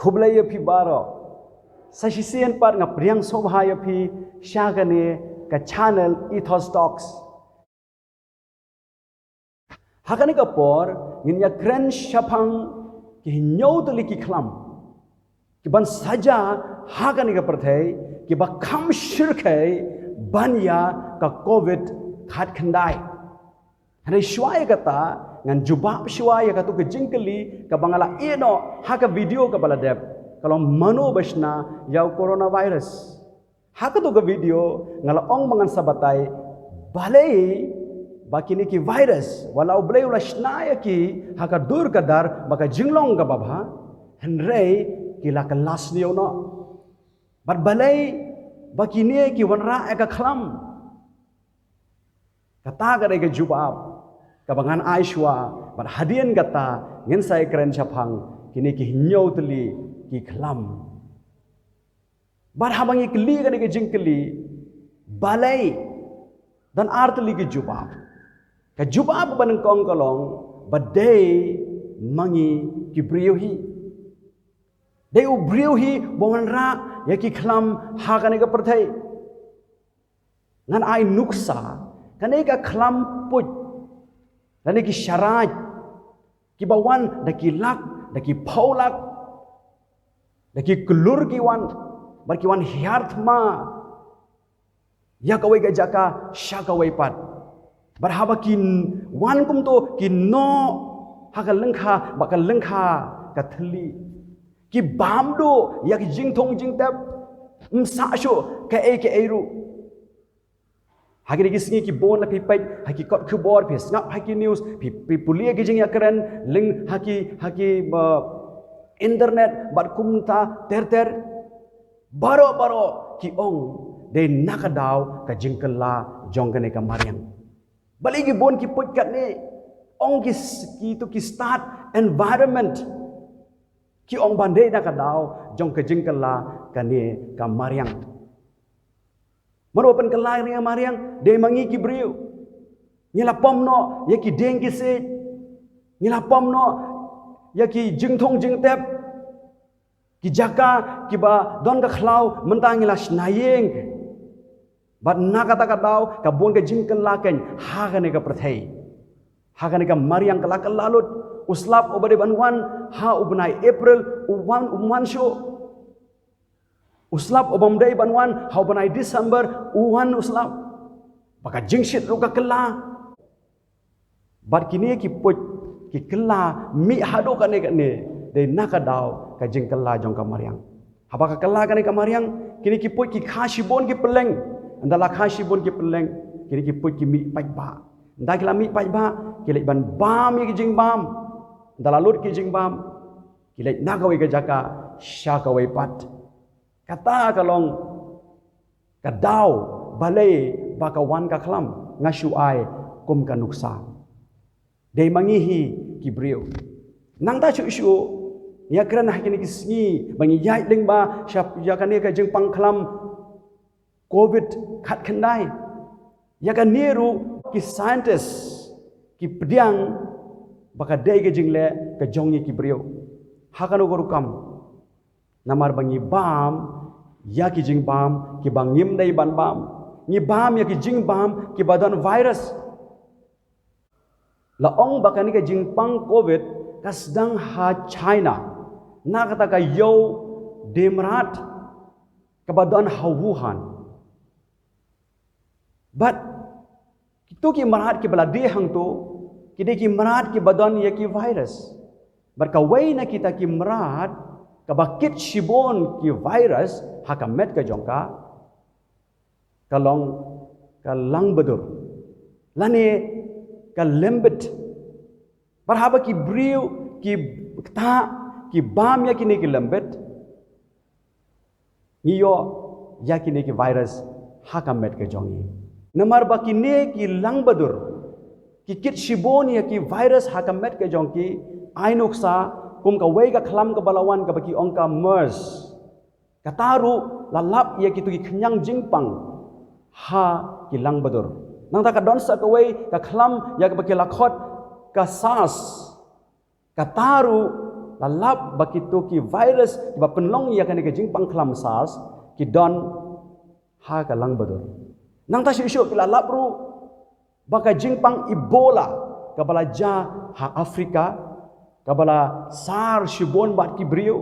kublai phi baro sasisian par nga priang sobhaya phi shagane ka channel ethos talks hakani ka por ngin ya kren shapang ki nyau tuli ki khlam ki ban saja hakani ka perthai ki ba kham shirkai ban ya ka covid khat khandai hane shwaya kata ngan jubab shwaya ka tu ke jingkeli ka bangala eno haka video ka baladep kalau mano basna yau coronavirus haka tu ke video ngala ong mangan sabatai balai bakini ki virus walau blai ula shnaya ki haka dur kadar baka jinglong ka babha henrei ki la kelas ni ono bat balai bakini ki wanra ka khlam kata ka ke jubab kabangan aishwa bat hadian kata ngin sai keren chapang kini ki hinyau teli ki khlam bar habangi kli kan ke jingkeli balai dan artli ki jubab ka jubab baneng kong kolong badai mangi ki briuhi dei u briuhi bonra ya ki khlam ha kan ke perthai ngan ai nuksa kan ka khlam put dan ki syaraj ki bawan daki lak daki paulak daki kelur ki wan bar ki wan hiarthma ya kawai ga jaka sha kawai pat berhaba kin wan kum to kin no hakal lengkha bakal lengkha kathli ki bamdo ya ki jingthong jingtap msa sho ka e ru hagi gi singi ki bon la pi pai hagi kot khu bor pi snap hagi news pi pulia gi jing ya keren ling hagi internet bat kumta ter baro ki ong de nakadaw ka jingkala jongkane ka marian baligi bon ki potkat ni ong ki tu ki start environment ki ong bandai nakadaw jong ka jingkala ka ni ka marian Marupan kelai ni amariang de mangi ki briu. Ngila pomno ya ki deng ki se. Ngila pomno ya ki jingthong jingtep. Ki jaka ki ba don ka khlau mentang ngila snayeng. Bat nakata ka daw ka bon ka jingken laken ha ka ne ka prathai. Ha ka ne ka mariang ka lalut uslap obade banwan ha ubnai April uwan sho uslap obamdai banwan hau banai December uwan uslap baka jingshit ruka kela bat kini ki put ki kela mi hado kane de nakadaw ka jing kela jong ka mariang habaka kela kane ka mariang kini ki put ki khashibon ki peleng andala khashibon ki peleng kini ki put ki mi pajba nda kila mi pajba kile ban bam ki jing bam andala lut ki jing bam kile nagawi ka jaka syakawai pat kata kalong kadaw balai bakawan ka khlam ngashu ai kum ka nuksa dei mangihi kibriu nang ta chu ya kran hakini kisngi bangi yai lingba syap ya kan ka jeng pang khlam covid khat khandai ya kan niru ki scientist ki pediang baka dei ka jingle ka jongni kibriu hakano gorukam namar bangi bam ya ki jing bam ki bangim dai ban bam ni bam ya ki jing bam ki badan virus la ong bakani ka jing pang covid kasdang ha China na kata ka yo demrat ka badan ha Wuhan but itu ki marat ki bala de hang to ki de ki marat ki badan ya ki virus berkawai na kita ki marat kabakit shibon ki virus hakamet ka jongka kalong kalang bedur lani ka lembet barhaba ki briu ki ta ki bam ya kini ki lembet niyo ya kini ki virus hakamet ka jongi namar ba kini ki lang bedur ki kit shibon ya ki virus hakamet ka jongki ainuksa kum ka wei ka khlam ka balawan ka baki ongka MERS kataru lalap ia kitu ki kenyang jingpang ha ki lang badur nang ta ka don sa ka wei ka khlam ya ka baki lakhot ka SARS kataru lalap baki tu ki virus ba penlong ya kan ke jingpang kelam SARS ki don ha ka lang badur nang ta shu ki lalap ru baka jingpang Ebola kabala ja ha Afrika kabala SARS shibon bat ki brio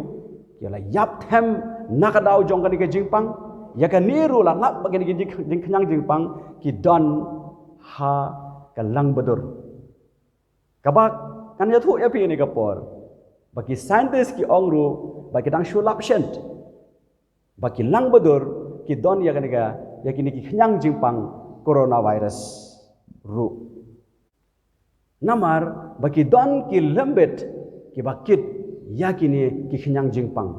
ya la yap them nakadau jong kan ke jingpang ya kan niru lalap bagi jing kenyang jingpang ki don ha ka lang badur kabak kan ya thu ya pi ni kapor bagi scientist ki ongru bagi dang shulap shent bagi lang badur ki don ya kaniga ya kini ki khnyang jingpang coronavirus ru namar bagi don ki lembet ki bakit ya kini ki khnyang jingpang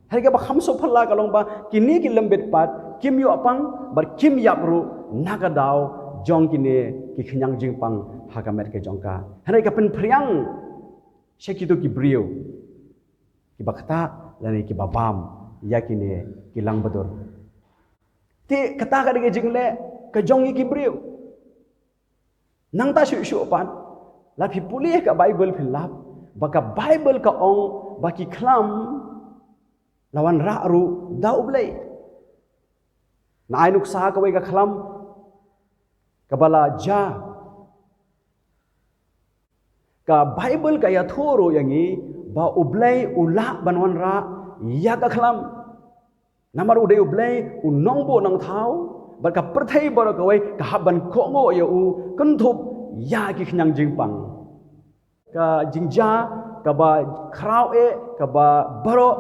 harga ba khamso phalla kalong ba kini ki lembet pat kim yo apang bar kim yap ru nagadao jong kini ki khnyang jingpang hakamet ke jongka harga pen priang syakitu ki brio ki bakta lani ki babam yakini ki lang badur ti kata ka dige jingle ka jongi ki brio nang ta shu pan la phi pulih ka bible phi lap baka bible ka ong baki khlam lawan ra ru da ublai na ainuk sa ka wei ka khlam kabala ja ka bible ka ya thoro yangi ba ublai ula banwan ra ya ka khlam namar udai ublai unong bo nang thau ba ka perthai ba ka wei ka haban ko ngo ya u kan thup ya ki khnyang jingpang ka jingja ka ba khrau e ka ba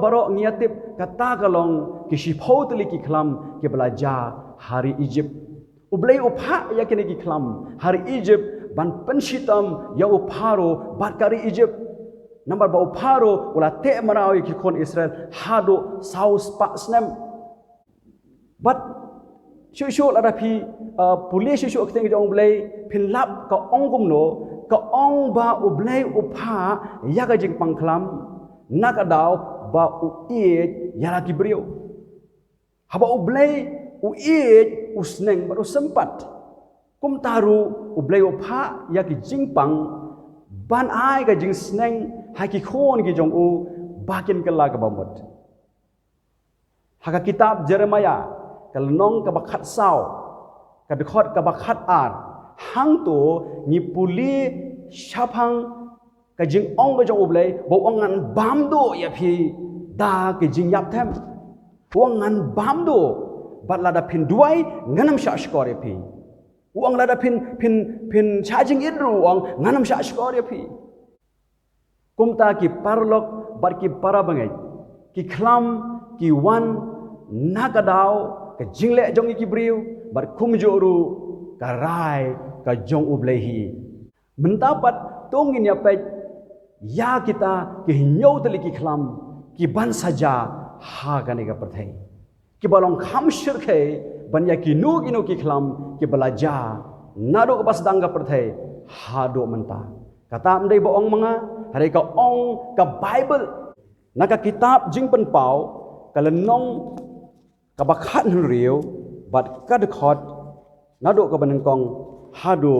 baro ngiatip ka ta ka long ki shi photli ki khlam ke bala ja hari Egypt ublai upha ya ki ki khlam hari Egypt ban penshitam ya upharo batkari Egypt number ba upharo ula te marawi ki kon Israel hado saus pa snem but shu la phi police shu akting jong blai phin lap ka ongum no ka ong ba ublai upha ya ga jing pangklam nakadaw ba uit ya la kibrio haba ublai uit usneng baru sempat kum taru ublai upha ya ki jingpang ban ai ga jing sneng ha ki khon ki jong u bakin kala ka bamut ha kitab Jeremiah kal nong ka bakhat saw ka dekhot ka bakhat ar hang to ni puli shaphang ka jing ong ga jong ublai bo ongan bam do ya phi da ki jing yap them ongan bam do bat la da phin duai nganam sha shkore phi uang lada pin charging idru uang nganam sya skor ya pi kumta ki parlok bar ki para bangai ki khlam ki wan nakadau ka jingle jong ki briu bar kumjoru ka rai ka jong ublehi mentapat tongin ya pe ya kita ki nyau teli ki khlam ki ban saja ha ka ne ka perthai ki balong kham shir khe banya ki nu ki khlam ki belaja nado ke pas dangga perthai hado menta kata mdai boong manga hari ka ong ka bible naka kitab jing pen pau kalenong ka bakhat riu bat ka de khot nado ka banengkong hado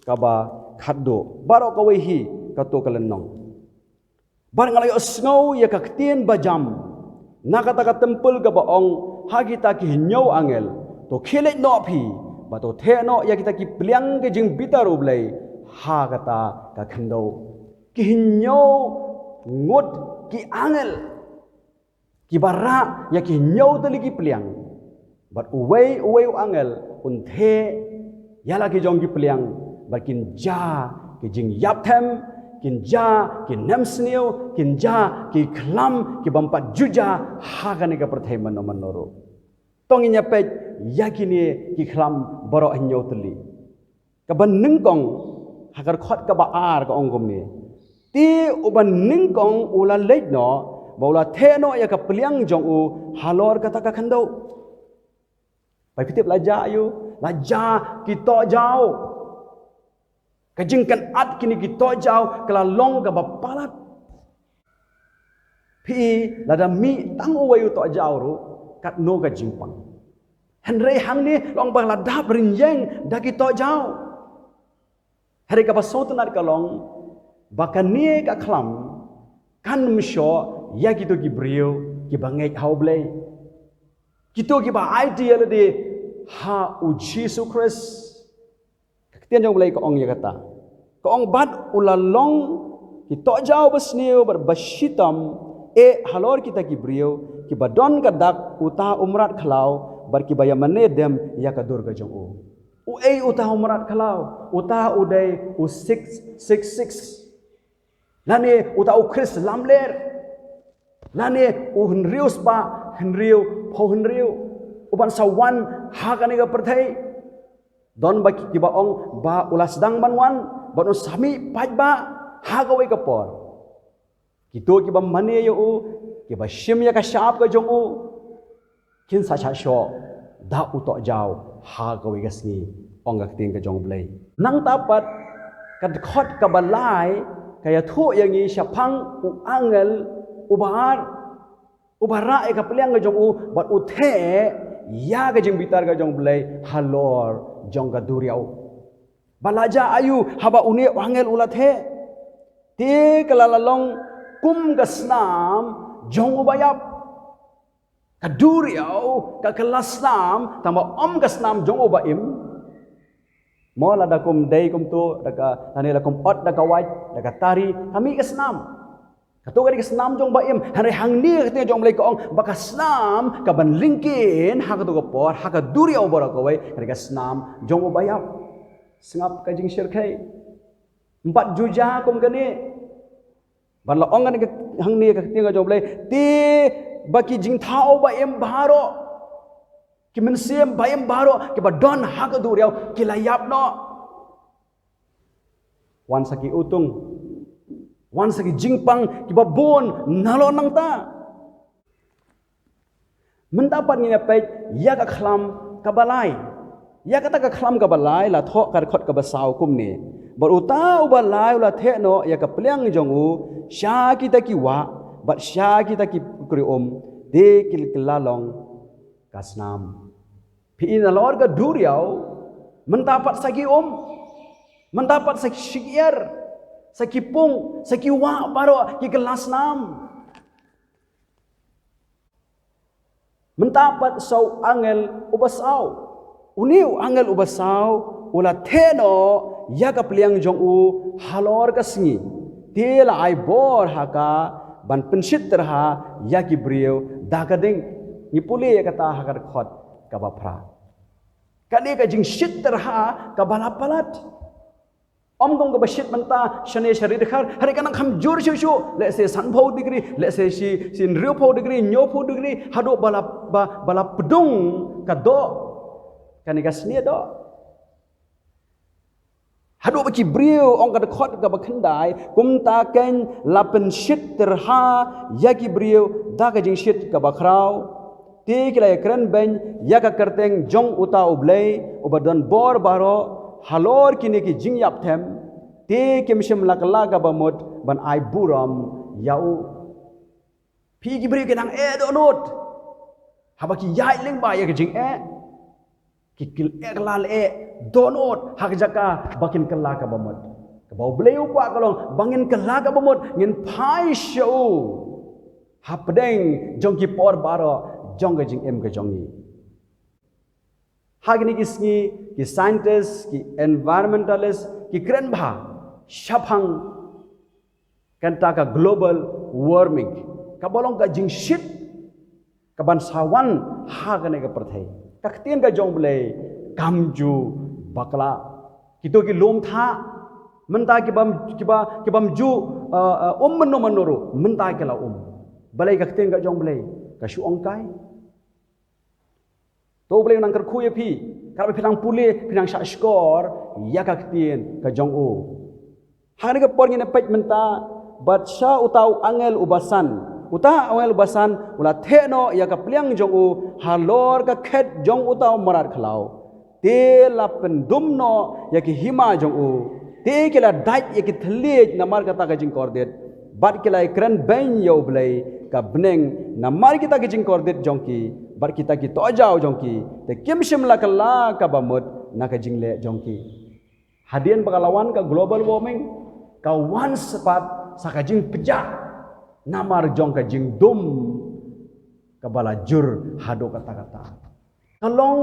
ka ba khaddo baro ka wei hi ka to kalenong bar ngalai osngau ya ka ktien bajam nakata ka tempel ka baong hagita ki nyau angel to khele no phi ba to the no ya kita ki pliang ke jing bitar ublai ha kata ka khando ki nyau ngot ki angel ki bara ya ki nyau tali ki pliang but uwei angel un the ya la ki jong ki pliang ba kin ja ki jing yap them kin ja ki nem sneu kin ja ki khlam ki bampat juja ha ka ne ka perthai manoro tonginya pe yakini ki khlam baro anyo tli ka ban ningkong hagar khot ka ba ar ka ongom ni ti uban ningkong ula leit no bola the no ya ka pliang jong u halor kata ka khandau pai pitip laja ayu laja ki to jao ka jingkan at kini ki to jao kala long ka ba palat phi lada mi tang uwayu to jao ru kat no ka jingpang henrei hang ni long bang ladap rinjeng daki to jao hari ka pasot nar ka long bakanie ka khlam kan msho ya gitu ki brio ki bangai hau blai kita ki ba idea le de ha u Jesus Christ tian jong blai ko ong ya kata ko ong bat ulalong ki to jau basneu bar bashitam halor kita ki brio ki badon ka dak uta umrat khlau bar ki baya mane dem ya ka dur ga jong u uta umrat khlau uta udai u 666 lani uta u Chris lamler lani u henrius ba henriu po henriu uban sawan ha ka ni ga perthai don ba ki ba ong ba ulas dang banwan ban sami paj ba ha ga wei ka por kito ki ba mane yo u ki ba shim ya ka shap ka jong u kin sa cha sho da u to jaw ha ga wei ga sni ong ga ting ka jong blai nang tapat ka khot ka balai kaya thu yang ni syapang u angel u bahar u bara e ka pliang ga jong u bat u the ya ga jing bitar ga jong blai halor jong ga duriau balaja ayu haba uni angel ulat he te kalalalong kum gasnam jong ubayap kaduriau ka kelasnam tamba om gasnam jong ubaim mola da kum dei kum tu daga tani la kum ot daga wait daga tari kami gasnam katu ga gasnam jong baim hari hangni katnya jong blai ko ong bakasnam ka ban lingkin ha ka tu ko por ha ka duriau bora ko wai ka gasnam jong ubayap sengap ka jing syirkai 4 juja kum kani ban la ong kan hang ni ka tinga jom le ti baki jing thao ba em baro ki men sem ba em baro ki ba don ha ka du riau ki la yap no wan saki utung wan saki jingpang ki ba bon nalo nang ta mendapat ni pe ya ka khlam ka balai ya kata ka khlam ka balai la tho ka khot ka ba saw kum ni bar uta ubalai ula the no ya ka pliang jong u sha kita ki wa bat sha kita ki kri de kil kilalong kasnam pi in lor ka duriau mendapat sagi mendapat sagi shikier sagi pung sagi wa baro ki kelasnam mendapat sau angel ubasau uniu angel ubasau ula theno ya ka pliang jong u halor ka singi tela ai bor haka ban pensit terha ya ki brio dagading ni puli ya kata hakar khot ka ba phra kani ka jing shit terha ka balapalat om gong ka bashit manta shane sharir khar hari kana kham jur shu shu le se san phau degree le se si sin riu phau degree nyo phau degree hado bala pedung ka do kani ka sni do hadu baki brio ong ka khot ka bakhandai kum ta ken lapen shit terha ya ki brio da ka jing shit ka bakrau ti kila ekran ben ya ka kerteng jong uta ublei ubadon bor baro halor kini ki jing yap them ti kimshim lakla ka bamot ban ai buram yau pi ki brio kenang do not habaki yai ling ba ya ka jing kikil eklal donot hak jaka bakin kala ka bamot ka bau bleu kwa kalong bangin kala ka bamot ngin phai show hapdeng jong ki por baro jong ga jing em ga jongi hagni kisni ki scientist ki environmentalist ki kren bha shaphang kanta ka global warming ka bolong ka jing shit ka ban sawan ha ga ne ka perthai kaktian ka jong blai kamju bakla kito ki lom tha menta ki bam ju meno menuru menta ki la balai kaktian ka jong blai ka shu ongkai to blai nang kar khuye phi kar philang pule philang sha skor ya kaktian ka jong u hari ka por ngine pet menta bat sha utau angel ubasan uta awel basan ula theno ya ka pliang jong u halor ka khet jong uta marat khlau te la pendum no ya ki hima jong u te ke la dai ya ki thli namar ka ta ka jing kor det bat ke la kran ben yo blai ka bneng namar kita ki jing kor det jong ki bar kita ki to jaw jong ki te kim shim la kala ka bamut na ka jing le jong ki hadian pagalawan ka global warming ka one sepat sa ka jing pejak namar jong ka jing dum kabala jur hado kata-kata. Kalong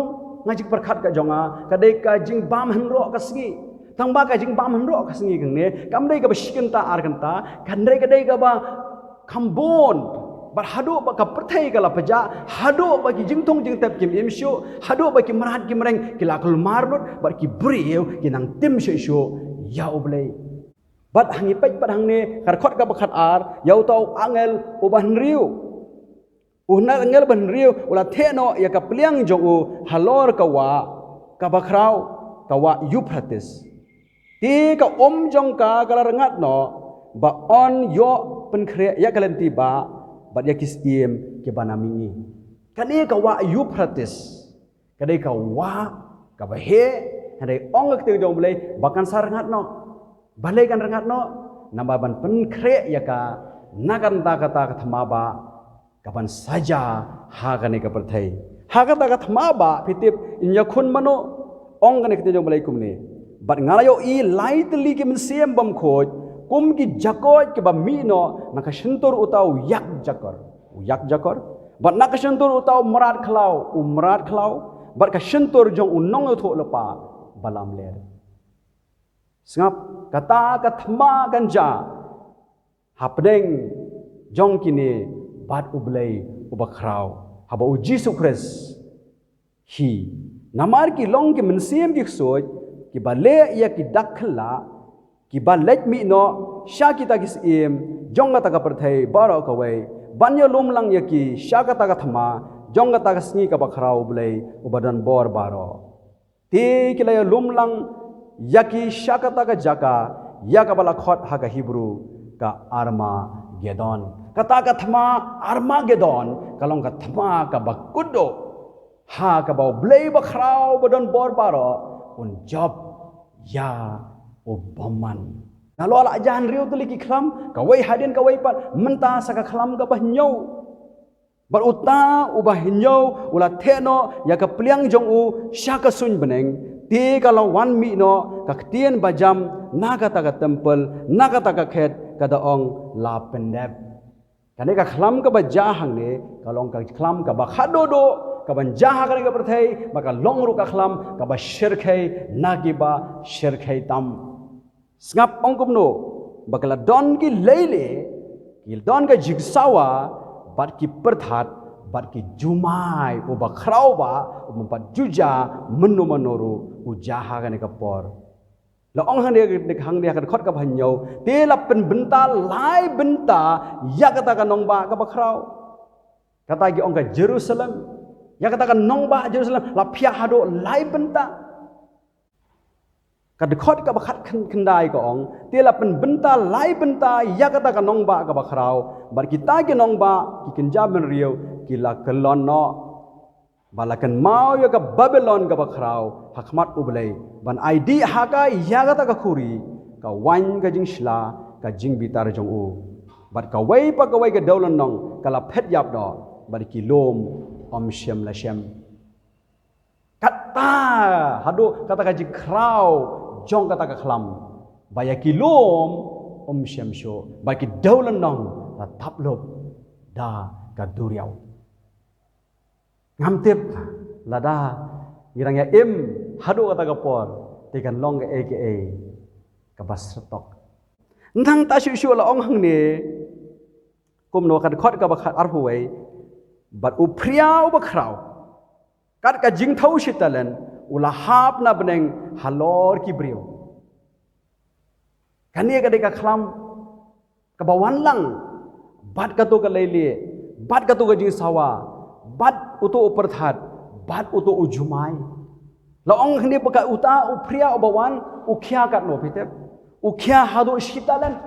ngajik perkat ka jonga kadai ka jing bam henro ka singi. Tang ba ka jing bam henro ka singi kang ne kamdai ka bashikenta ar kanta kandai kadai ka ba kambon bar hado ba ka perthai ka la paja hado ba ki jing tong jing tap kim imshu hado ba ki marhat ki mereng ki lakul marlut bar ki brieu ki nang tim shu ya oblei. Bat hangi pek bat hangne karkhot ka bakat ar yau tau angel uban riu unal angel ban riu ula theno ya ka pliang jong u halor ka bakrau ka wa Euphrates ti ka jong ka rengat no ba on yo pen khre ya kalenti ba bat ya kisiem ke banamingi kani ka wa Euphrates kadai ka wa ka ba he hadai ong ka jong blai bakan sarengat no balai kan rengat no namba ban pen kre ya ka nakan ta kata thama ba kapan saja ha kane ka perthai ha kata ka thama ba pitip inya khun mano ong kane kte jong balai kum ne bat ngalayo i lightly ki mensiem bam khoj kum ki jakoj ke ba mi no naka shentur utau yak jakor bat naka shentur utau marat khlau bat ka shentur jong unong tho lepa balam ler Sengap kata kathma ganja hapdeng jong kini bat ublei ubakrau haba u Jesus Christ hi namar ki long ki mensiem ki soj ki bale ya ki dakhla ki balet mi no sha kita kis im jong ta ka perthai baro ka wei banyo lum lang ya ki sha ka ta kathma jong ta ka sngi ka bakrau ublei ubadan bor baro ti ki la lum lang yaki syakata ka jaka yaka bala khot ha ka Hebrew ka Armageddon kata ka thma Armageddon kalong ka thma ka bakudo ha ka bau blei bakrau bodon bor baro un job ya obaman nalo ala jahan riu tu liki khlam ka wei hadin ka wei pat menta saka khlam ka bahnyau bar uta ubah nyau ula theno ya ka pliang jong u syaka sun beneng ti kalau wan mi no ka ktien bajam naga ta ka temple naga ta ka khet ka daong la pendep kane ka khlam ka baja hang ne kalong ka khlam ka ba khadodo ka ban jaha ka perthai maka long ru ka khlam ka ba shirkhai nagiba shirkhai tam ngap ongkum no bakala don ki leile ki don ka jigsawa bat ki perthat bat ki jumai o bakrau ba umpat juja menu manoru ujaha kan kapor la ong hang dia kan khot ka bhanyau te la pen benta lai benta ya kata kan nong ba ka bakrau kata gi ong ka Jerusalem ya kata kan nong ba Jerusalem la phia hado lai benta ka de khot ka bakhat kendai ka ong te la pen benta lai benta ya kata kan nong ba ka bakrau bar kita gi nong ba ki kenja ben riau ki la kelon no balakan mau ya ka Babylon ka bakrau hakmat ublei ban ID haka yaga ta ka khuri ka wan ka jing shla ka jing bitar jong u bat ka wei pa ka wei ka daulan nong ka la phet yap do bat ki lom om shem la shem kata hadu kata ka jing krau jong kata ka khlam baya ki lom om shem sho ba ki daulan nong la taplop da ka duriau ngamtip lada ngirangnya im hadu kata kapor tekan long ke aka kabas stok nang ta shu la ong hang ne kum no kad khot ka bakhat arhuai bat u priau bakrau kat ka jing thau shitalen ula hap na beneng halor ki brio kania ka de ka khlam ka bawan lang bat ka to ka leile bat ka to ka jing sawa bat utu uperthat bat utu ujumai la ong hne paka uta upria obawan ukhya kat no pitep ukhya hadu shitalan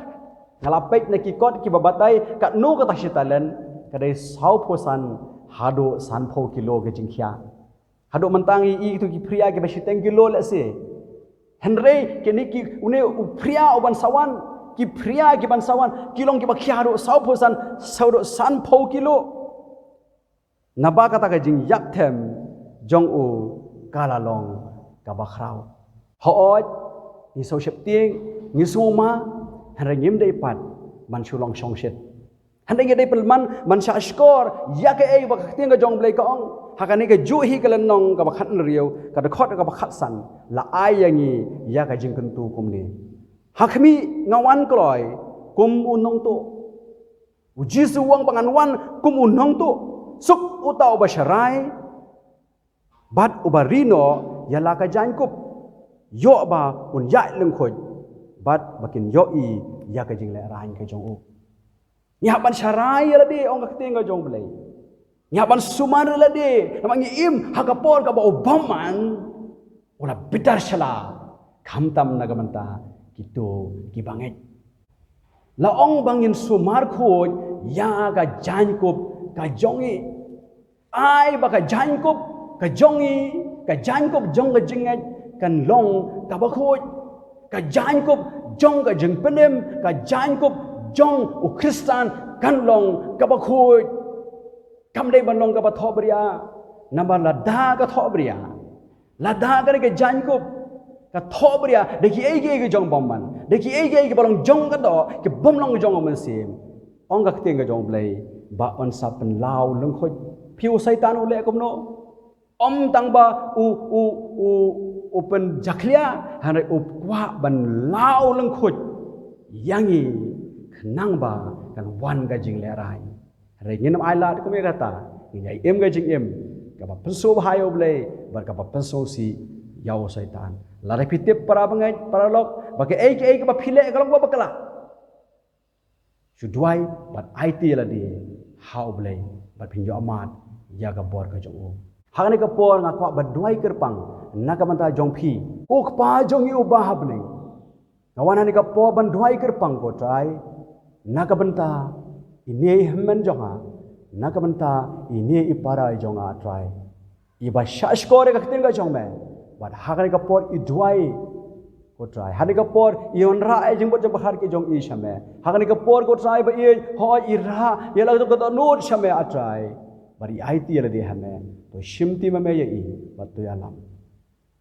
ngala pek na ki kot ki babatai kat no kata shitalan kadai sau phosan hadu san pho kilo ke jingkhya hadu mantangi I tu ki pria ke bashiteng kilo la se henre ke ni ki une upria oban sawan ki pria ki ban sawan kilong ki bakhya hadu sau phosan sau san pho kilo naba kata ka jing yak them jong u kala long ka bakrau hooj ni so shep ting ni suma han ngim dei pat man chu long shong shet Handai dai pelman man sha skor ya ke ei ba khtiang ga jong blai ka ong hakani ke ju hi kalen nong ka ba khat riu ka da khot ka ba khat san la ai yangi ya ka jing kentu kum ni hakmi ngawan kloi kum unong tu uji suwang pangan wan kum unong tu suk utau ba sharai bat ubarino ya la ka jan kup yo ba un ya leng khoj bat bakin yo i ya ka jing le ran ka jong u nyaban syarai la de ong ka tenga jong blai nyaban sumar la de namangi im hakapor ka ba obaman ola bitar shala khamtam nagamanta kitu kibanget la ong bangin sumar khoj ya ka jankup ka jongi ai ba ka jankup ka jongi ka jankup jong ka jinget kan long ka ba khoj ka jankup jong ka jing penem ka jankup jong u Kristan kan long ka ba khoi kam dei ban long ka ba tho bria namba la da ka tho bria la da ka ke jan ko ka tho bria de ki ei ge jong bom man de ki ei ge ba long jong ka do ke bom long jong man sim ong ka teng ka jong blai ba on sa pen lao leng khoi phiu saitan u le kom no om tang ba u pen jaklia han u kwa ban lao leng khoi yangi nang ba kan wan ga jing le rai re ngin ai la ko me kata ngai em ga jing em ka ba penso hayo ble bar ka ba penso si yau saitan la re pitip para bangai para lok ba ke ei ka ba phile ka lok ba kala sudwai bat it la di how ble bat phin yo amat ya ga bor ka jong hang ne ka por nga kwa ba duai kerpang na ka manta jong phi ko pa jong yu ba hab ne kawan ni ka po ban duai kerpang ko trai nakabenta ini hemen jonga nakabenta ini ipara jonga try iba shashkore ka ktinga jongme but hagani ka por idwai ko try hani ka por ionra ai jing bot bahar ki jong i shame hagani ka por ko try ba i ho ira yela to ka nut shame a try bari it yela de hame to shimti mame ye i bat to yalam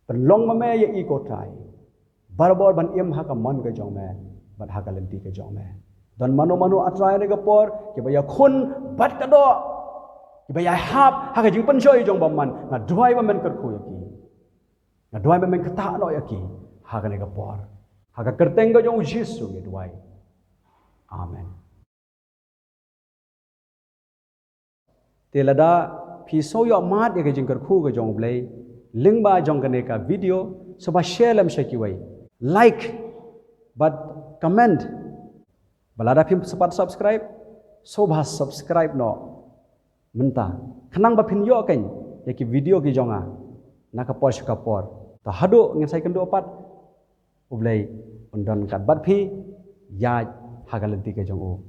penlong mame ye i ko try barbor ban im ha ka man ka jongme bat ha ka lenti ka jongme dan mano atrai ne gapor ke baya khun bat ka do ke baya hap ha ka jing pen choi jong baman na duai ba men kar khu yaki na duai ba men kata no yaki ha ka ne gapor ha ka kerteng ga jong jisu ge duai amen telada phi so yo mat ye ga jing kar khu ga jong blai ling ba jong ka ne ka video so ba share lam shaki wai like but comment balada phim sepat subscribe sobha subscribe no menta khanang ba phin yo kain yaki video ki jonga nakapor shakapor ta hado ngen sai kendo pat ublai undon kat bat phi ya hagalanti ke jongo